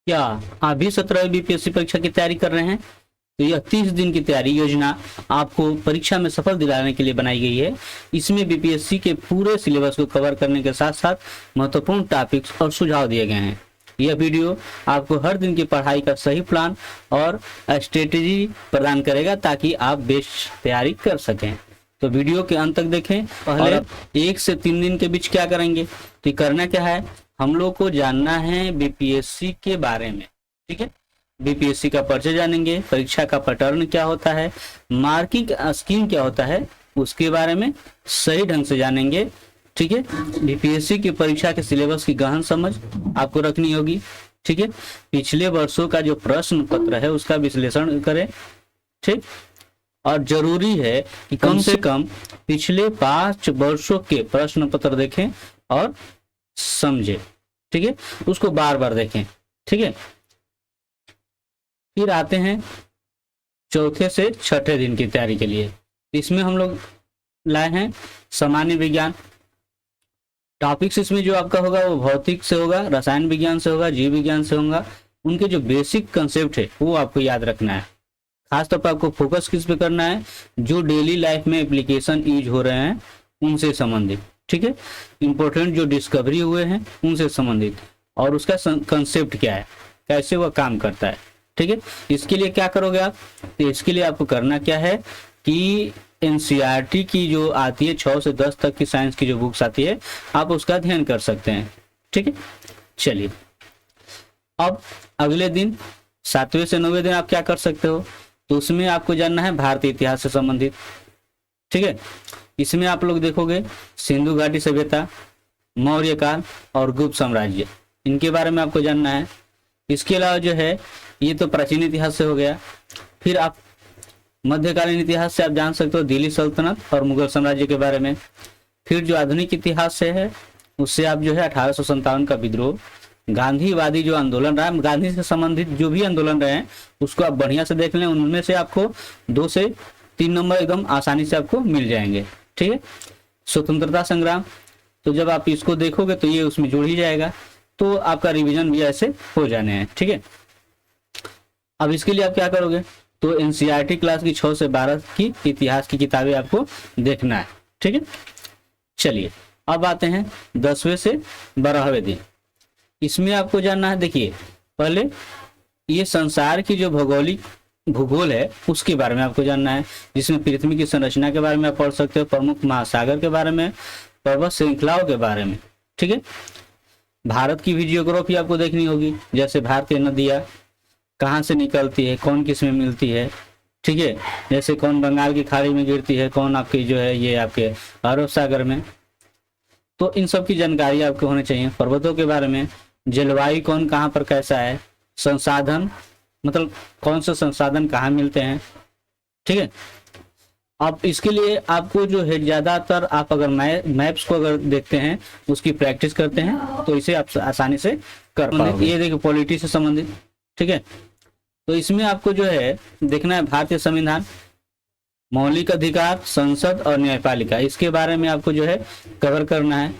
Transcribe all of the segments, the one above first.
क्या आप भी 17वीं बीपीएससी परीक्षा की तैयारी कर रहे हैं? तो यह 30 दिन की तैयारी योजना आपको परीक्षा में सफल दिलाने के लिए बनाई गई है। इसमें बीपीएससी के पूरे सिलेबस को कवर करने के साथ साथ महत्वपूर्ण टॉपिक्स और सुझाव दिए गए हैं। यह वीडियो आपको हर दिन की पढ़ाई का सही प्लान और स्ट्रेटेजी प्रदान करेगा ताकि आप बेस्ट तैयारी कर सकें। तो वीडियो के अंत तक देखें। पहले 1 से 3 दिन के बीच क्या करेंगे? तो करना क्या है, हम लोग को जानना है बीपीएससी के बारे में। ठीक है, बीपीएससी का परिचय जानेंगे, परीक्षा का पैटर्न क्या होता है, मार्किंग स्कीम क्या होता है, उसके बारे में सही ढंग से जानेंगे। ठीक है, बीपीएससी की परीक्षा के सिलेबस की गहन समझ आपको रखनी होगी। ठीक है, पिछले वर्षों का जो प्रश्न पत्र है उसका विश्लेषण करें। ठीक, और जरूरी है कि कम से कम पिछले 5 वर्षों के प्रश्न पत्र देखें और समझे। ठीक है, उसको बार बार देखें। ठीक है, फिर आते हैं चौथे से छठे दिन की तैयारी के लिए। इसमें हम लोग लाए हैं सामान्य विज्ञान। टॉपिक्स इसमें जो आपका होगा वो भौतिक से होगा, रसायन विज्ञान से होगा, जीव विज्ञान से होगा। उनके जो बेसिक कंसेप्ट है वो आपको याद रखना है। खासतौर पर आपको फोकस किस पे करना है, जो डेली लाइफ में एप्लीकेशन यूज हो रहे हैं उनसे संबंधित। ठीक है, इंपॉर्टेंट जो डिस्कवरी हुए हैं उनसे संबंधित, और उसका कंसेप्ट क्या है, कैसे वह काम करता है। ठीक है, इसके लिए क्या करोगे आप? तो इसके लिए आपको करना क्या है कि एनसीईआरटी की जो आती है 6 से 10 तक की साइंस की जो बुक्स आती है आप उसका अध्ययन कर सकते हैं। ठीक है, चलिए अब अगले दिन 7वें से 9वें दिन आप क्या कर सकते हो? तो उसमें आपको जानना है भारतीय इतिहास से संबंधित। ठीक है, इसमें आप लोग देखोगे सिंधु घाटी सभ्यता, मौर्य काल और गुप्त साम्राज्य, इनके बारे में आपको जानना है। इसके अलावा जो है ये तो प्राचीन इतिहास से हो गया। फिर आप मध्यकालीन इतिहास से आप जान सकते हो दिल्ली सल्तनत और मुगल साम्राज्य के बारे में। फिर जो आधुनिक इतिहास से है उससे आप जो है 1857 का विद्रोह, गांधीवादी जो आंदोलन रहा, गांधी से संबंधित जो भी आंदोलन रहे हैं उसको आप बढ़िया से देख लें। उनमें से आपको 2 से 3 नंबर एकदम आसानी से आपको मिल जाएंगे। ठीक है, स्वतंत्रता संग्राम, तो जब आप इसको देखोगे तो ये उसमें जुड़ ही जाएगा, तो आपका रिवीजन भी ऐसे हो जाने हैं। ठीक है, अब इसके लिए आप क्या करोगे? तो एनसीईआरटी क्लास की 6 से 12 की इतिहास की किताबें आपको देखना है। ठीक है, चलिए अब आते हैं 10वें से 12वें दिन। इसमें आपको जानना है, देखिए पहले ये संसार की जो भौगोलिक भूगोल है उसके बारे में आपको जानना है, जिसमें पृथ्वी की संरचना के बारे में आप पढ़ सकते हो, प्रमुख महासागर के बारे में, पर्वत श्रृंखलाओं के बारे में। ठीक है, भारत की भी जियोग्राफी आपको देखनी होगी, जैसे भारतीय नदियां कहाँ से निकलती है, कौन किस में मिलती है। ठीक है, जैसे कौन बंगाल की खाड़ी में गिरती है, कौन आपकी जो है ये आपके अरब सागर में। तो इन सब की जानकारी आपको होनी चाहिए। पर्वतों के बारे में, जलवायु कौन कहाँ पर कैसा है, संसाधन मतलब कौन से संसाधन कहाँ मिलते हैं। ठीक है, अब इसके लिए आपको जो है ज्यादातर आप अगर मैप्स को अगर देखते हैं उसकी प्रैक्टिस करते हैं तो इसे आप आसानी से कर पाओगे। ये देखिए पॉलिटी से संबंधित। ठीक है, तो इसमें आपको जो है देखना है भारतीय संविधान, मौलिक अधिकार, संसद और न्यायपालिका, इसके बारे में आपको जो है कवर करना है।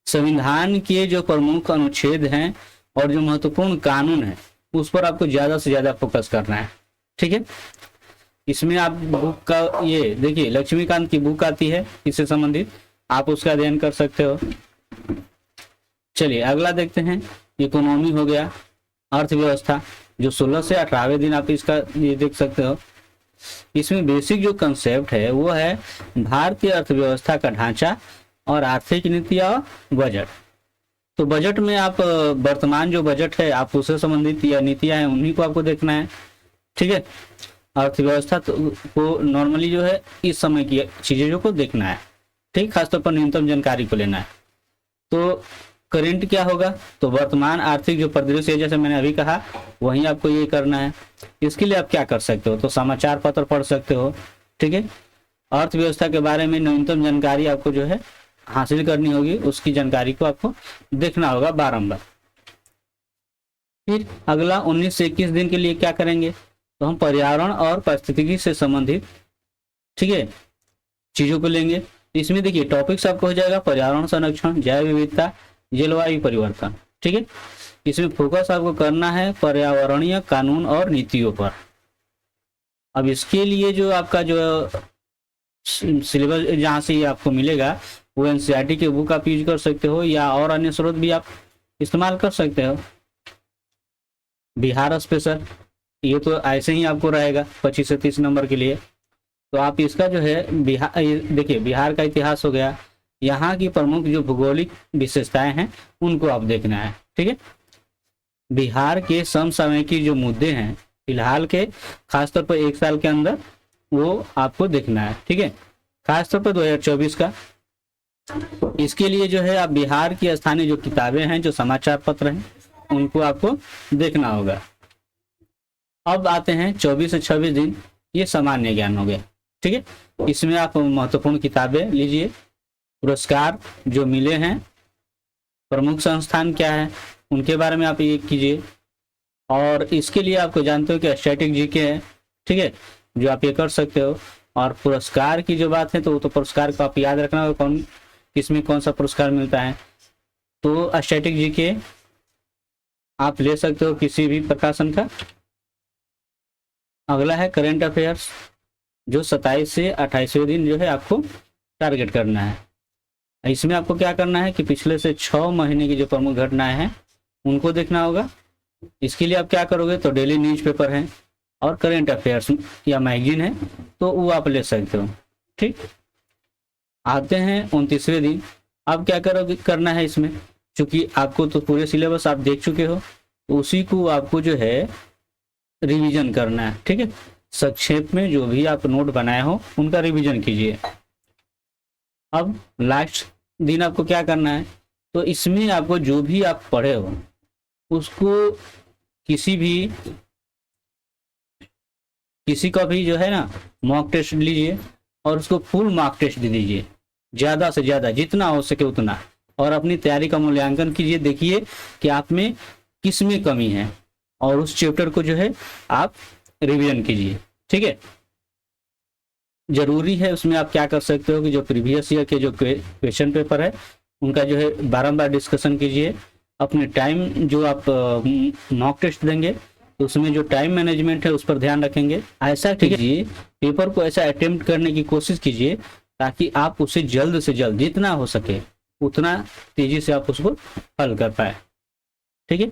संविधान के जो प्रमुख अनुच्छेद हैं और जो महत्वपूर्ण कानून है उस पर आपको ज्यादा से ज्यादा फोकस करना है। ठीक है, इसमें आप बुक का ये देखिए लक्ष्मीकांत की बुक आती है इससे संबंधित, आप उसका अध्ययन कर सकते हो। चलिए अगला देखते हैं, इकोनॉमी हो गया, अर्थव्यवस्था, जो 16 से 18वें दिन आप इसका ये देख सकते हो। इसमें बेसिक जो कंसेप्ट है वो है भारतीय अर्थव्यवस्था का ढांचा और आर्थिक नीति और बजट। तो बजट में आप वर्तमान जो बजट है आप उससे संबंधित या नीतियां हैं उन्हीं को आपको देखना है। ठीक है, अर्थव्यवस्था को नॉर्मली जो है इस समय की चीजों को देखना है। ठीक, खासतौर पर न्यूनतम जानकारी को लेना है। तो करेंट क्या होगा, तो वर्तमान आर्थिक जो परिदृश्य है जैसे मैंने अभी कहा वहीं आपको ये करना है। इसके लिए आप क्या कर सकते हो, तो समाचार पत्र पढ़ सकते हो। ठीक है, अर्थव्यवस्था के बारे में न्यूनतम जानकारी आपको जो है हासिल करनी होगी, उसकी जानकारी को आपको देखना होगा बारंबार। फिर अगला 19 से 21 दिन के लिए क्या करेंगे, तो हम पर्यावरण और पारिस्थितिकी से संबंधित ठीक है चीजों को लेंगे। इसमें देखिए टॉपिक्स आपको हो जाएगा पर्यावरण संरक्षण, जैव विविधता, जलवायु परिवर्तन। ठीक है, इसमें फोकस आपको करना है पर्यावरणीय कानून और नीतियों पर। अब इसके लिए जो आपका जो सिलेबस जहाँ से ये आपको मिलेगा वो एनसीईआरटी के बुक आप यूज कर सकते हो या और अन्य स्रोत भी आप इस्तेमाल कर सकते हो। बिहार स्पेशल ये तो ऐसे ही आपको रहेगा 25 से 30 नंबर के लिए। तो आप इसका जो है बिहार, देखिए बिहार का इतिहास हो गया, यहाँ की प्रमुख जो भौगोलिक विशेषताएं हैं उनको आप देखना है, ठीक है। बिहार के समसामयिक जो मुद्दे हैं फिलहाल के, खासतौर पर 1 साल के अंदर वो आपको देखना है, ठीक है, खासतौर पर 2024 का। इसके लिए जो है आप बिहार की स्थानीय जो किताबें हैं, जो समाचार पत्र हैं, उनको आपको देखना होगा। अब आते हैं 24 से 26 दिन, ये सामान्य ज्ञान हो गया, ठीक है। इसमें आप महत्वपूर्ण किताबें लीजिए, पुरस्कार जो मिले हैं, प्रमुख संस्थान क्या है उनके बारे में आप ये कीजिए। और इसके लिए आपको जानते हो कि स्टैटिक जीके है, ठीक है, जो आप ये कर सकते हो। और पुरस्कार की जो बात है तो वो तो पुरस्कार को आप याद रखना होगा, कौन किसमें कौन सा पुरस्कार मिलता है। तो स्टैटिक जीके आप ले सकते हो किसी भी प्रकाशन का। अगला है करंट अफेयर्स, जो 27 से 28वें दिन जो है आपको टारगेट करना है। इसमें आपको क्या करना है कि पिछले से 6 महीने की जो प्रमुख घटनाएं हैं उनको देखना होगा। इसके लिए आप क्या करोगे, तो डेली न्यूज़पेपर है और करंट अफेयर्स या मैगजीन है तो वो आप ले सकते हो, ठीक। आते हैं 29वें दिन, अब क्या करोगे करना है इसमें, क्योंकि आपको तो पूरे सिलेबस आप देख चुके हो, तो उसी को आपको जो है रिवीजन करना है, ठीक है। संक्षेप में जो भी आप नोट बनाए हो उनका रिवीजन कीजिए। अब लास्ट दिन आपको क्या करना है, तो इसमें आपको जो भी आप पढ़े हो उसको किसी का भी जो है ना मॉक टेस्ट लीजिए और उसको फुल मार्क टेस्ट दे दीजिए, ज़्यादा से ज़्यादा जितना हो सके उतना, और अपनी तैयारी का मूल्यांकन कीजिए। देखिए कि आप में किस में कमी है और उस चैप्टर को जो है आप रिवीजन कीजिए, ठीक है। जरूरी है उसमें आप क्या कर सकते हो कि जो प्रीवियस ईयर के जो क्वेश्चन पेपर है उनका जो है बारंबार डिस्कशन कीजिए। अपने टाइम जो आप मॉक टेस्ट देंगे तो उसमें जो टाइम मैनेजमेंट है उस पर ध्यान रखेंगे। ऐसा कीजिए, पेपर को ऐसा अटेम्प्ट करने की कोशिश कीजिए ताकि आप उसे जल्द से जल्द जितना हो सके उतना तेजी से आप उसको हल कर पाए, ठीक है।